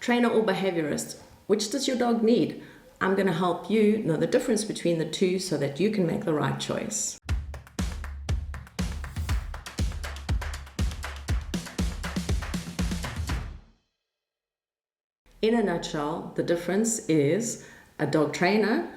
Trainer or behaviorist, which does your dog need? I'm going to help you know the difference between the two so that you can make the right choice. In a nutshell, the difference is a dog trainer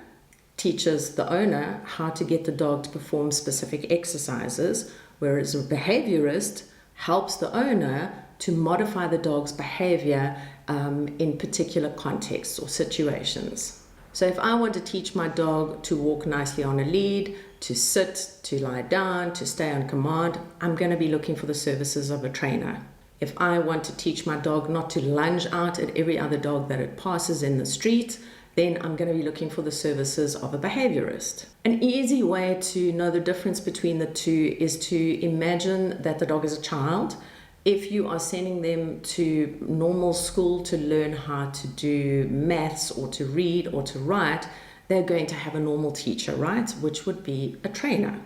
teaches the owner how to get the dog to perform specific exercises, whereas a behaviorist helps the owner to modify the dog's behavior in particular contexts or situations. So if I want to teach my dog to walk nicely on a lead, to sit, to lie down, to stay on command, I'm going to be looking for the services of a trainer. If I want to teach my dog not to lunge out at every other dog that it passes in the street, then I'm going to be looking for the services of a behaviorist. An easy way to know the difference between the two is to imagine that the dog is a child. If you are sending them to normal school to learn how to do maths or to read or to write, they're going to have a normal teacher, right? Which would be a trainer.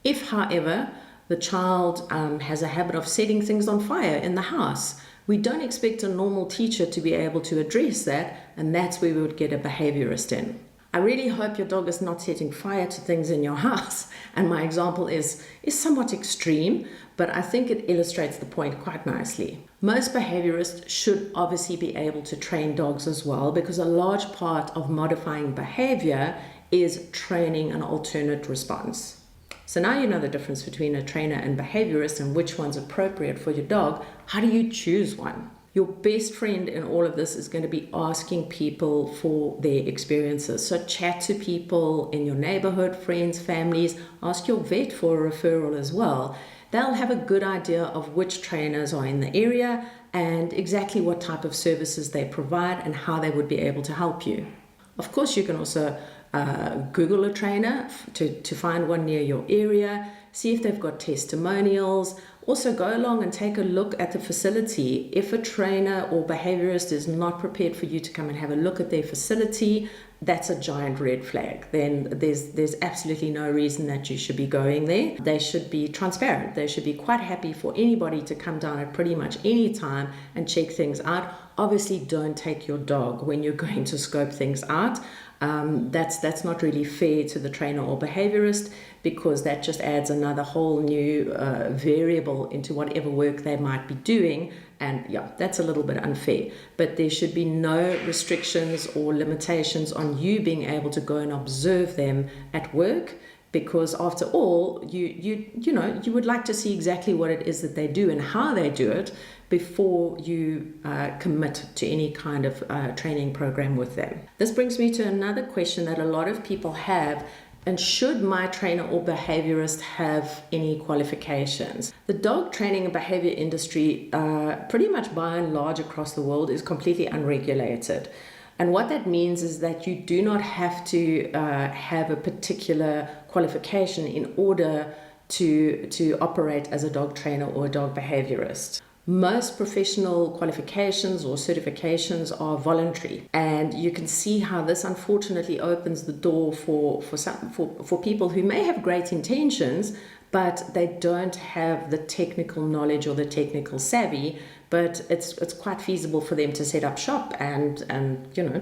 If, however, the child has a habit of setting things on fire in the house, we don't expect a normal teacher to be able to address that, and that's where we would get a behaviorist in. I really hope your dog is not setting fire to things in your house, and my example is somewhat extreme, but I think it illustrates the point quite nicely. Most behaviorists should obviously be able to train dogs as well, because a large part of modifying behavior is training an alternate response. So now you know the difference between a trainer and behaviorist and which one's appropriate for your dog. How do you choose one? Your best friend in all of this is going to be asking people for their experiences. So chat to people in your neighborhood, friends, families. Ask your vet for a referral as well. They'll have a good idea of which trainers are in the area and exactly what type of services they provide and how they would be able to help you. Of course, you can also Google a trainer to find one near your area, see if they've got testimonials. Also go along and take a look at the facility. If a trainer or behaviorist is not prepared for you to come and have a look at their facility, that's a giant red flag. Then there's absolutely no reason that you should be going there. They should be transparent. They should be quite happy for anybody to come down at pretty much any time and check things out. Obviously, don't take your dog when you're going to scope things out. That's not really fair to the trainer or behaviorist, because that just adds another whole new variable into whatever work they might be doing, and yeah, that's a little bit unfair. But there should be no restrictions or limitations on you being able to go and observe them at work, because after all, you would like to see exactly what it is that they do and how they do it before you commit to any kind of training program with them. This brings me to another question that a lot of people have: and should my trainer or behaviorist have any qualifications? The dog training and behavior industry, pretty much by and large across the world, is completely unregulated. And what that means is that you do not have to have a particular qualification in order to operate as a dog trainer or a dog behaviorist. Most professional qualifications or certifications are voluntary, and you can see how this unfortunately opens the door for people who may have great intentions, but they don't have the technical knowledge or the technical savvy. But it's quite feasible for them to set up shop and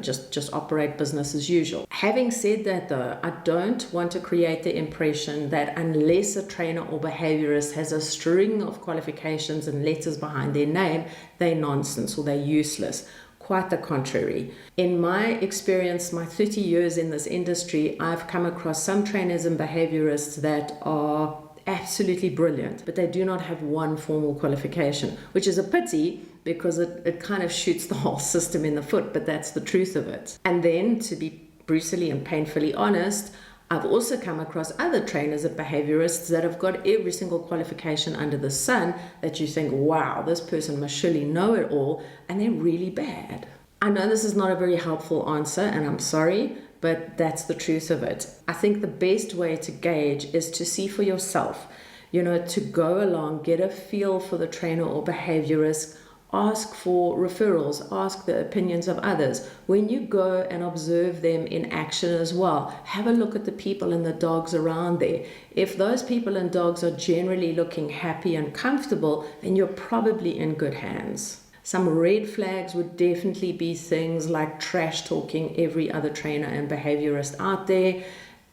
just operate business as usual. Having said that, though, I don't want to create the impression that unless a trainer or behaviorist has a string of qualifications and letters behind their name, they're nonsense or they're useless. Quite the contrary. In my experience, my 30 years in this industry, I've come across some trainers and behaviorists that are absolutely brilliant, but they do not have one formal qualification, which is a pity because it kind of shoots the whole system in the foot, but that's the truth of it. And then, to be brutally and painfully honest, I've also come across other trainers and behaviorists that have got every single qualification under the sun that you think, wow, this person must surely know it all, and they're really bad. I know this is not a very helpful answer, and I'm sorry, but that's the truth of it. I think the best way to gauge is to see for yourself, to go along, get a feel for the trainer or behaviorist, ask for referrals, ask the opinions of others. When you go and observe them in action as well, have a look at the people and the dogs around there. If those people and dogs are generally looking happy and comfortable, then you're probably in good hands. Some red flags would definitely be things like trash talking every other trainer and behaviorist out there.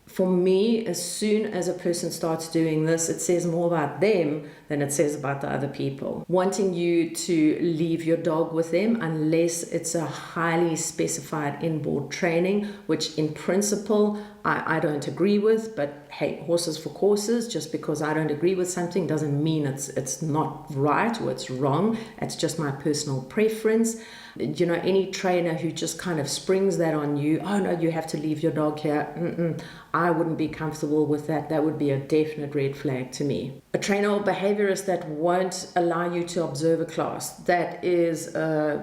For me, as soon as a person starts doing this, it says more about them than it says about the other people. Wanting you to leave your dog with them unless it's a highly specified inboard training, which in principle I don't agree with, but hey, horses for courses. Just because I don't agree with something doesn't mean it's not right or it's wrong. It's just my personal preference. You know, any trainer who just kind of springs that on you, oh no, you have to leave your dog here, I wouldn't be comfortable with that. That would be a definite red flag to me. A trainer or behaviorist that won't allow you to observe a class, that is, I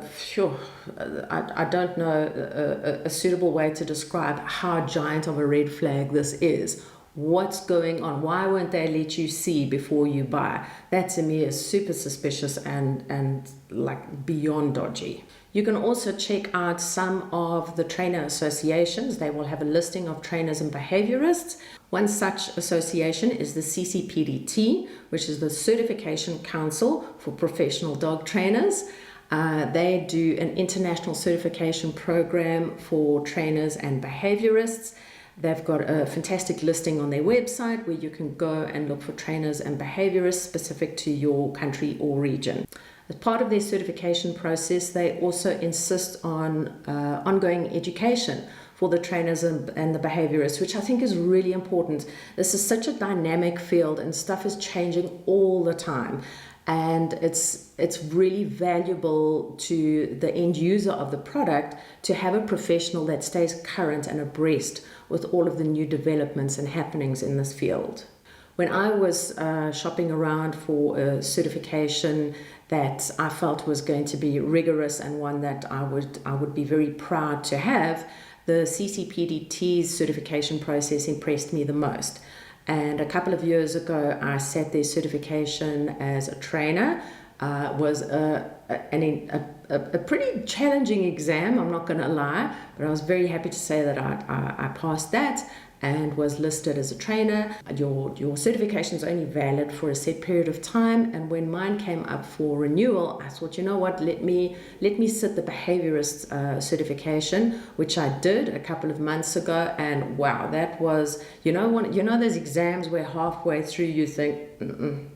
don't know a suitable way to describe how giant of a red flag this is. What's going on? Why won't they let you see before you buy? That to me is super suspicious and like beyond dodgy. You can also check out some of the trainer associations. They will have a listing of trainers and behaviorists. One such association is the CCPDT, which is the Certification Council for Professional Dog Trainers. They do an international certification program for trainers and behaviorists. They've got a fantastic listing on their website where you can go and look for trainers and behaviorists specific to your country or region. As part of their certification process, they also insist on ongoing education for the trainers and the behaviorists, which I think is really important. This is such a dynamic field and stuff is changing all the time. And it's really valuable to the end user of the product to have a professional that stays current and abreast with all of the new developments and happenings in this field. When I was shopping around for a certification that I felt was going to be rigorous and one that I would be very proud to have, the CCPDT's certification process impressed me the most. And a couple of years ago, I sat their certification as a trainer. Was a pretty challenging exam, I'm not going to lie, but I was very happy to say that I passed that and was listed as a trainer. Your certification is only valid for a set period of time, and when mine came up for renewal, I thought, you know what, let me sit the behaviorist certification, which I did a couple of months ago, and wow, that was, those exams where halfway through you think,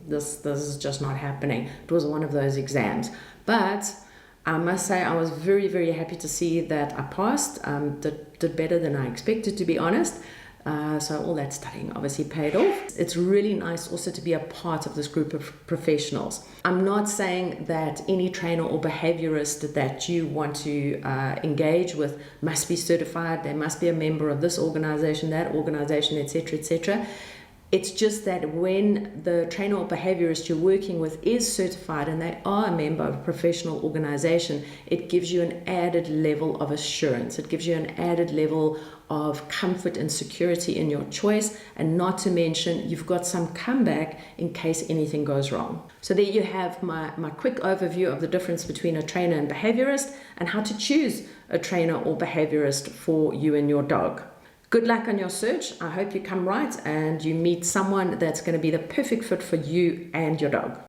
this is just not happening. It was one of those exams, but I must say I was very, very happy to see that I passed. Did better than I expected, to be honest. So all that studying obviously paid off. It's really nice also to be a part of this group of professionals. I'm not saying that any trainer or behaviorist that you want to engage with must be certified. They must be a member of this organization, that organization, etc., etc. It's just that when the trainer or behaviorist you're working with is certified and they are a member of a professional organization, it gives you an added level of assurance. It gives you an added level of comfort and security in your choice, and not to mention you've got some comeback in case anything goes wrong. So there you have my quick overview of the difference between a trainer and behaviorist and how to choose a trainer or behaviorist for you and your dog. Good luck on your search. I hope you come right and you meet someone that's going to be the perfect fit for you and your dog.